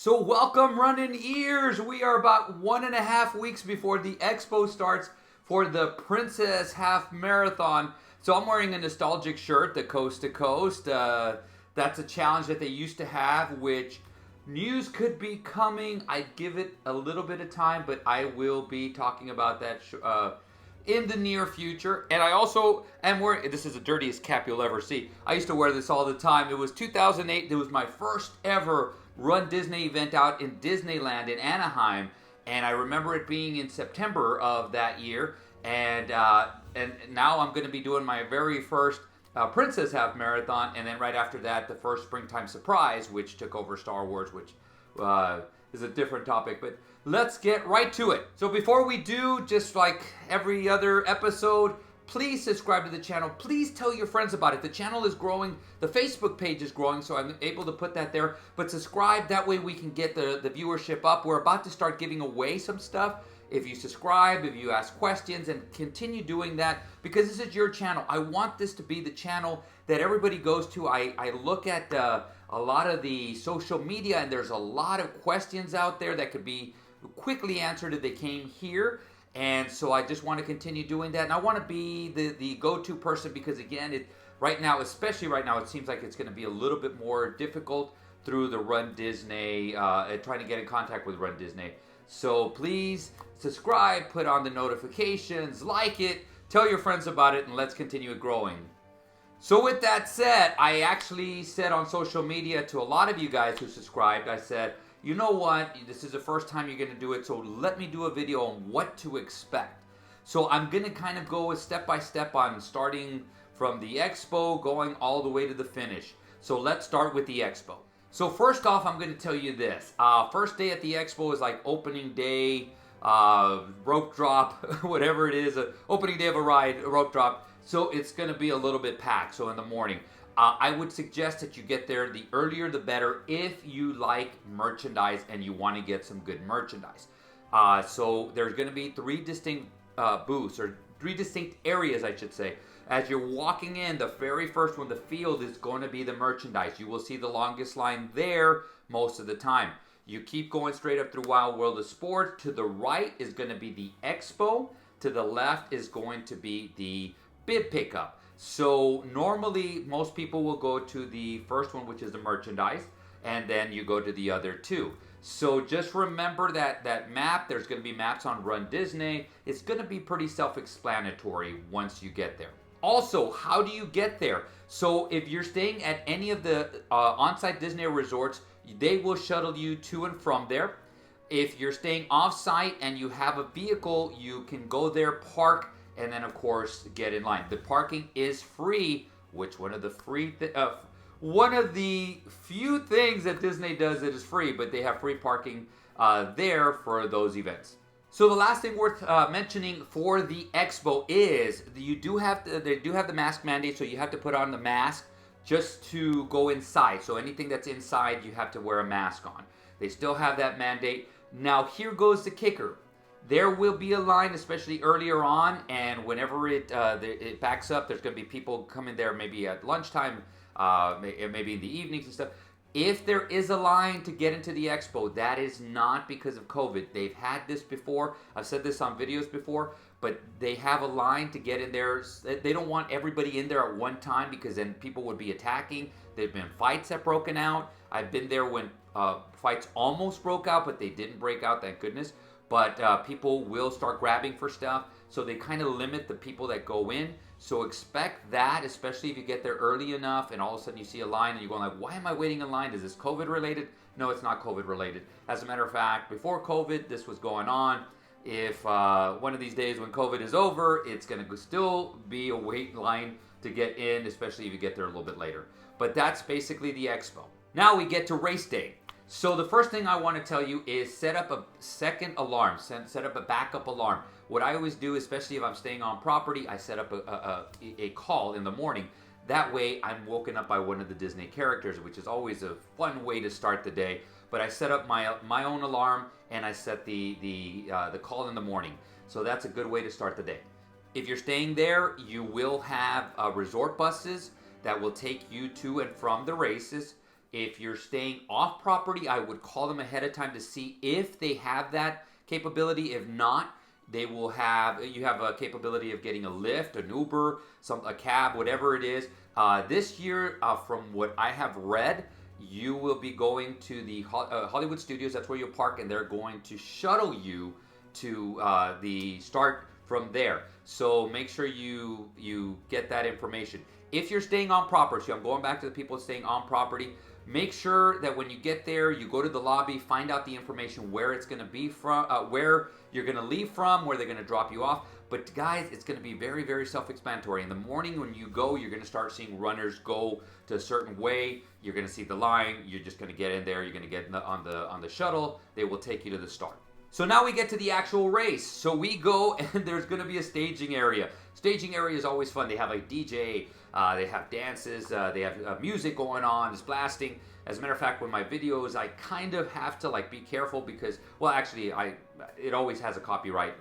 So welcome, running ears. We are about 1.5 weeks before the Expo starts for the Princess Half Marathon. So I'm wearing a nostalgic shirt, the Coast to Coast. That's a challenge that they used to have, which news could be coming. I'd give it a little bit of time, but I will be talking about that in the near future. And I also am wearing, this is the dirtiest cap you'll ever see. I used to wear this all the time. It was 2008. It was my first ever runDisney event out in Disneyland in Anaheim. And I remember it being in September of that year. And now I'm going to be doing my very first Princess Half Marathon. And then right after that, the first Springtime Surprise, which took over Star Wars, which is a different topic. But let's get right to it. So before we do, just like every other episode, please subscribe to the channel. Please tell your friends about it. The channel is growing. The Facebook page is growing, so I'm able to put that there. But subscribe, that way we can get the viewership up. We're about to start giving away some stuff. If you subscribe, if you ask questions, and continue doing that, because this is your channel. I want this to be the channel that everybody goes to. I look at a lot of the social media, and there's a lot of questions out there that could be quickly answered if they came here. And so I just want to continue doing that. And I want to be the go-to person because, again, right now, especially right now, it seems like it's going to be a little bit more difficult through the runDisney, trying to get in contact with runDisney. So please subscribe, put on the notifications, like it, tell your friends about it, and let's continue it growing. So with that said, I actually said on social media to a lot of you guys who subscribed, I said, you know what, this is the first time you're going to do it, so let me do a video on what to expect. So I'm going to kind of go step by step on starting from the Expo, going all the way to the finish. So let's start with the Expo. So first off, I'm going to tell you this. First day at the Expo is like opening day, rope drop, whatever it is, opening day of a ride, a rope drop. So it's going to be a little bit packed, so in the morning. I would suggest that you get there, the earlier the better, if you like merchandise and you want to get some good merchandise. So there's going to be three distinct booths, or three distinct areas, I should say. As you're walking in, the very first one, the field, is going to be the merchandise. You will see the longest line there most of the time. You keep going straight up through Wild World of Sport. To the right is going to be the Expo. To the left is going to be the bib pickup. So normally most people will go to the first one, which is the merchandise, and then you go to the other two. So just remember that map. There's going to be maps on runDisney. It's going to be pretty self-explanatory once you get there. Also, how do you get there? So if you're staying at any of the on-site Disney resorts, they will shuttle you to and from there. If you're staying off-site and you have a vehicle, you can go there, park, and then of course get in line. The parking is free, which one of the few things that Disney does that is free, but they have free parking there for those events. So the last thing worth mentioning for the Expo is they do have the mask mandate, so you have to put on the mask just to go inside. So anything that's inside, you have to wear a mask on. They still have that mandate. Now here goes the kicker. There will be a line, especially earlier on, and whenever it backs up, there's going to be people coming there maybe at lunchtime, maybe in the evenings and stuff. If there is a line to get into the Expo, that is not because of COVID. They've had this before. I've said this on videos before, but they have a line to get in there. They don't want everybody in there at one time because then people would be attacking. There've been fights that broken out. I've been there when fights almost broke out, but they didn't break out, thank goodness. But people will start grabbing for stuff, so they kind of limit the people that go in. So expect that, especially if you get there early enough and all of a sudden you see a line and you're going like, why am I waiting in line? Is this COVID related? No, it's not COVID related. As a matter of fact, before COVID, this was going on. If one of these days when COVID is over, it's going to still be a wait line to get in, especially if you get there a little bit later. But that's basically the Expo. Now we get to race day. So the first thing I want to tell you is set up a second alarm, set up a backup alarm. What I always do, especially if I'm staying on property, I set up a call in the morning. That way I'm woken up by one of the Disney characters, which is always a fun way to start the day. But I set up my own alarm and I set the call in the morning. So that's a good way to start the day. If you're staying there, you will have resort buses that will take you to and from the races. If you're staying off property, I would call them ahead of time to see if they have that capability. If not, you have a capability of getting a Lyft, an Uber, a cab, whatever it is. This year, from what I have read, you will be going to the Hollywood Studios. That's where you'll park, and they're going to shuttle you to the start from there. So make sure you get that information. If you're staying on property, so I'm going back to the people staying on property, make sure that when you get there, you go to the lobby, find out the information where it's going to be from, where you're going to leave from, where they're going to drop you off. But guys, it's going to be very, very self-explanatory. In the morning when you go, you're going to start seeing runners go to a certain way. You're going to see the line. You're just going to get in there. You're going to get on the shuttle. They will take you to the start. So now we get to the actual race. So we go, and there's going to be a staging area. Staging area is always fun. They have a DJ, they have dances, they have music going on, it's blasting. As a matter of fact, with my videos, I kind of have to like be careful because, well, actually, it always has a copyright.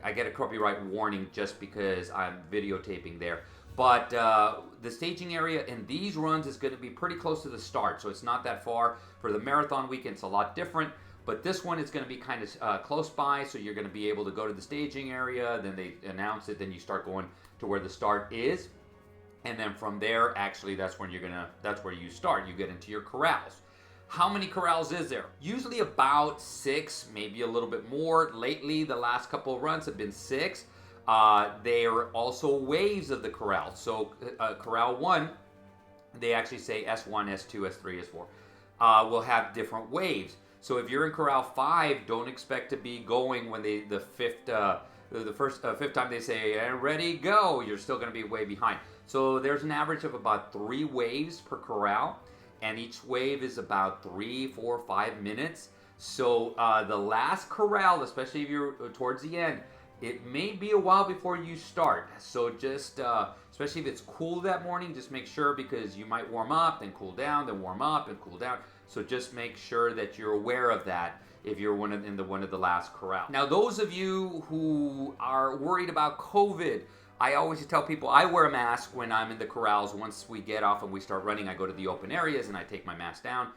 I get a copyright warning just because I'm videotaping there. But the staging area in these runs is going to be pretty close to the start, so it's not that far. For the marathon weekend, it's a lot different. But this one is going to be kind of close by, so you're going to be able to go to the staging area, then they announce it, then you start going to where the start is. And then from there, actually, that's where you start. You get into your corrals. How many corrals is there? Usually about 6, maybe a little bit more. Lately, the last couple of runs have been 6. They are also waves of the corral. So corral 1, they actually say S1, S2, S3, S4. Will have different waves. So if you're in corral 5, don't expect to be going when the fifth time they say, and ready, go. You're still going to be way behind. So there's an average of about 3 waves per corral, and each wave is about 3, 4, 5 minutes. So the last corral, especially if you're towards the end, it may be a while before you start. So just, especially if it's cool that morning, just make sure, because you might warm up, then cool down, then warm up and cool down. So just make sure that you're aware of that if you're one of the last corral. Now, those of you who are worried about COVID, I always tell people I wear a mask when I'm in the corrals. Once we get off and we start running, I go to the open areas and I take my mask down.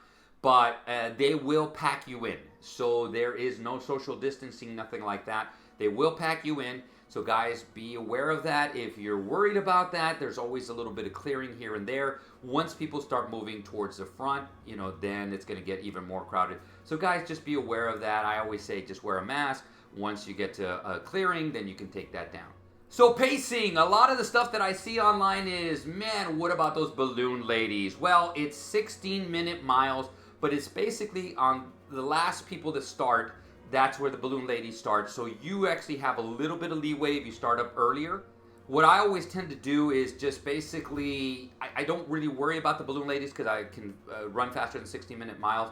But they will pack you in. So there is no social distancing, nothing like that. They will pack you in. So guys, be aware of that. If you're worried about that, there's always a little bit of clearing here and there. Once people start moving towards the front, then it's going to get even more crowded. So guys, just be aware of that. I always say just wear a mask. Once you get to a clearing, then you can take that down. So pacing, a lot of the stuff that I see online is, man, what about those balloon ladies? Well, it's 16-minute miles, but it's basically on the last people to start. That's where the balloon ladies start. So you actually have a little bit of leeway if you start up earlier. What I always tend to do is just basically, I don't really worry about the balloon ladies because I can run faster than 16-minute miles.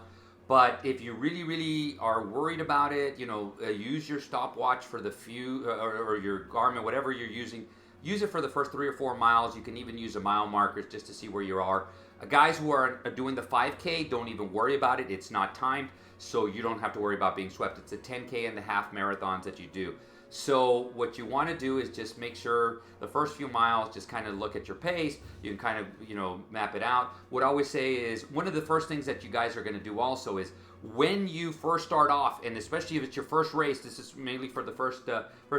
But if you really, really are worried about it, use your stopwatch for the few, or your Garmin, whatever you're using. Use it for the first 3 or 4 miles. You can even use the mile markers just to see where you are. Guys who are doing the 5K, don't even worry about it. It's not timed, so you don't have to worry about being swept. It's the 10K and the half marathons that you do. So what you want to do is just make sure the first few miles, just kind of look at your pace. You can kind of, map it out. What I always say is one of the first things that you guys are going to do also is when you first start off, and especially if it's your first race, this is mainly for the first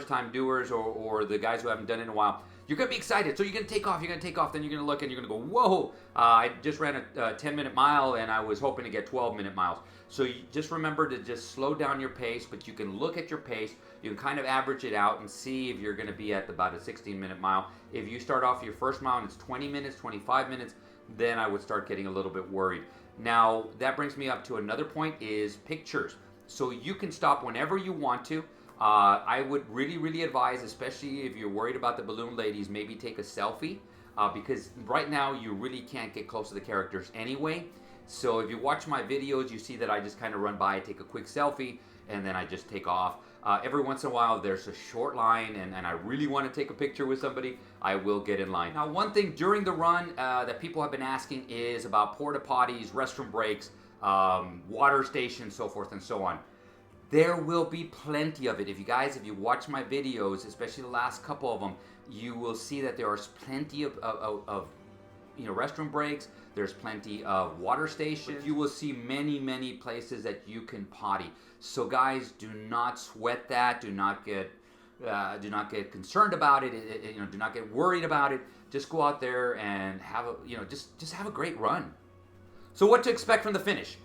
time doers or the guys who haven't done it in a while, you're going to be excited. So you're going to take off, then you're going to look and you're going to go, whoa, I just ran a 10-minute mile and I was hoping to get 12-minute miles. So you just remember to just slow down your pace, but you can look at your pace. You can kind of average it out and see if you're going to be at about a 16-minute mile. If you start off your first mile and it's 20 minutes, 25 minutes, then I would start getting a little bit worried. Now, that brings me up to another point is pictures. So you can stop whenever you want to. I would really, really advise, especially if you're worried about the balloon ladies, maybe take a selfie because right now you really can't get close to the characters anyway. So if you watch my videos, you see that I just kind of run by, take a quick selfie, and then I just take off. Every once in a while, there's a short line, and I really want to take a picture with somebody, I will get in line. Now, one thing during the run that people have been asking is about porta potties, restroom breaks, water stations, so forth and so on. There will be plenty of it. If you watch my videos, especially the last couple of them, you will see that there is plenty of restroom breaks. There's plenty of water stations. You will see many places that you can potty. So guys, do not sweat that. Do not get concerned about it. Do not get worried about it. Just go out there and have just have a great run. So what to expect from the finish?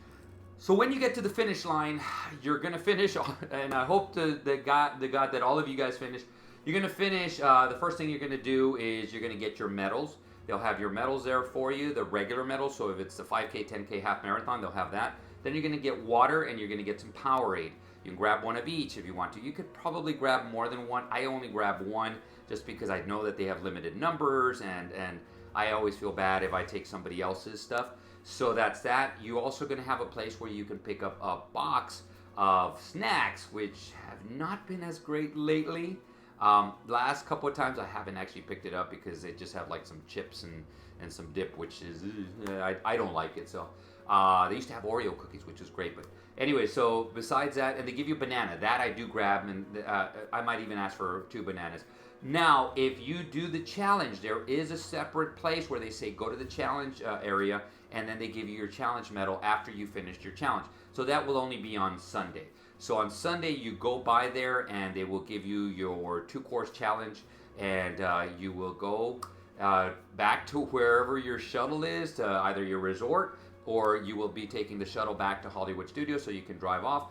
So when you get to the finish line, you're gonna finish, and I hope to God that all of you guys finish. You're gonna finish. The first thing you're gonna do is you're gonna get your medals. They'll have your medals there for you, the regular medals. So if it's the 5K, 10K, half marathon, they'll have that. Then you're gonna get water, and you're gonna get some Powerade. You can grab one of each if you want to. You could probably grab more than one. I only grab one just because I know that they have limited numbers, and I always feel bad if I take somebody else's stuff. So that's that. You're also going to have a place where you can pick up a box of snacks, which have not been as great lately. Last couple of times I haven't actually picked it up because they just have like some chips and some dip, which is, I don't like it. So they used to have Oreo cookies, which is great. But anyway, so besides that, and they give you banana. That I do grab, and I might even ask for 2 bananas. Now, if you do the challenge, there is a separate place where they say go to the challenge area, and then they give you your challenge medal after you finished your challenge. So that will only be on Sunday. So on Sunday, you go by there, and they will give you your 2-course challenge, and you will go back to wherever your shuttle is, to either your resort, or you will be taking the shuttle back to Hollywood Studios so you can drive off.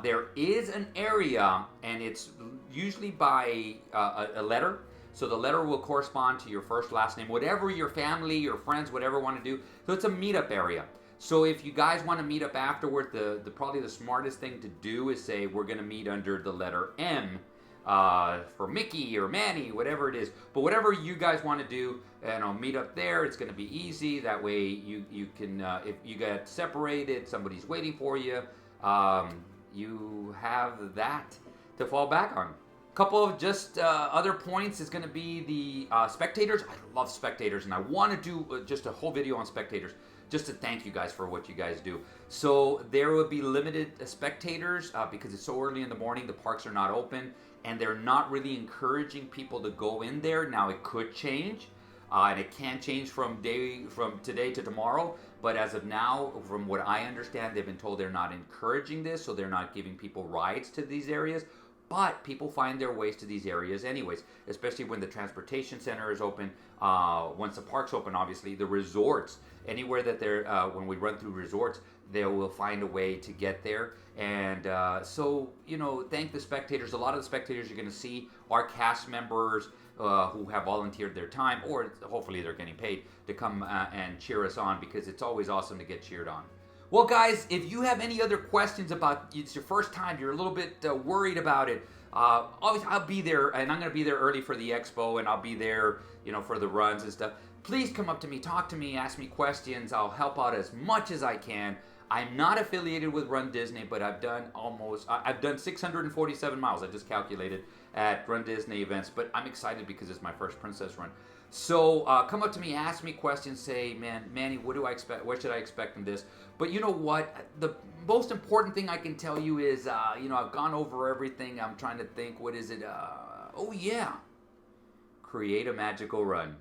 There is an area, and it's usually by a letter. So the letter will correspond to your first, last name, whatever your family, your friends, whatever want to do. So it's a meetup area. So if you guys want to meet up afterward, probably the smartest thing to do is say we're going to meet under the letter M for Mickey or Manny, whatever it is. But whatever you guys want to do, and I'll meet up there. It's going to be easy. That way you can, if you get separated, somebody's waiting for you. You have that to fall back on. Couple of just other points is going to be the spectators. I love spectators, and I want to do just a whole video on spectators, just to thank you guys for what you guys do. So there will be limited spectators because it's so early in the morning. The parks are not open, and they're not really encouraging people to go in there. Now it could change, and it can change from today to tomorrow. But as of now, from what I understand, they've been told they're not encouraging this, so they're not giving people rides to these areas. But people find their ways to these areas anyways, especially when the transportation center is open. Once the park's open, obviously, the resorts, anywhere that they're, when we run through resorts, they will find a way to get there. And so, thank the spectators. A lot of the spectators you're going to see are cast members who have volunteered their time, or hopefully they're getting paid to come and cheer us on, because it's always awesome to get cheered on. Well, guys, if you have any other questions about it's your first time, you're a little bit worried about it, obviously I'll be there, and I'm going to be there early for the expo, and I'll be there, for the runs and stuff. Please come up to me, talk to me, ask me questions. I'll help out as much as I can. I'm not affiliated with runDisney, but I've done 647 miles. I just calculated at runDisney events, but I'm excited because it's my first Princess run. So come up to me, ask me questions, say, man, Manny, what do I expect? What should I expect from this? But you know what? The most important thing I can tell you is, I've gone over everything. I'm trying to think, what is it? Oh yeah, create a magical run.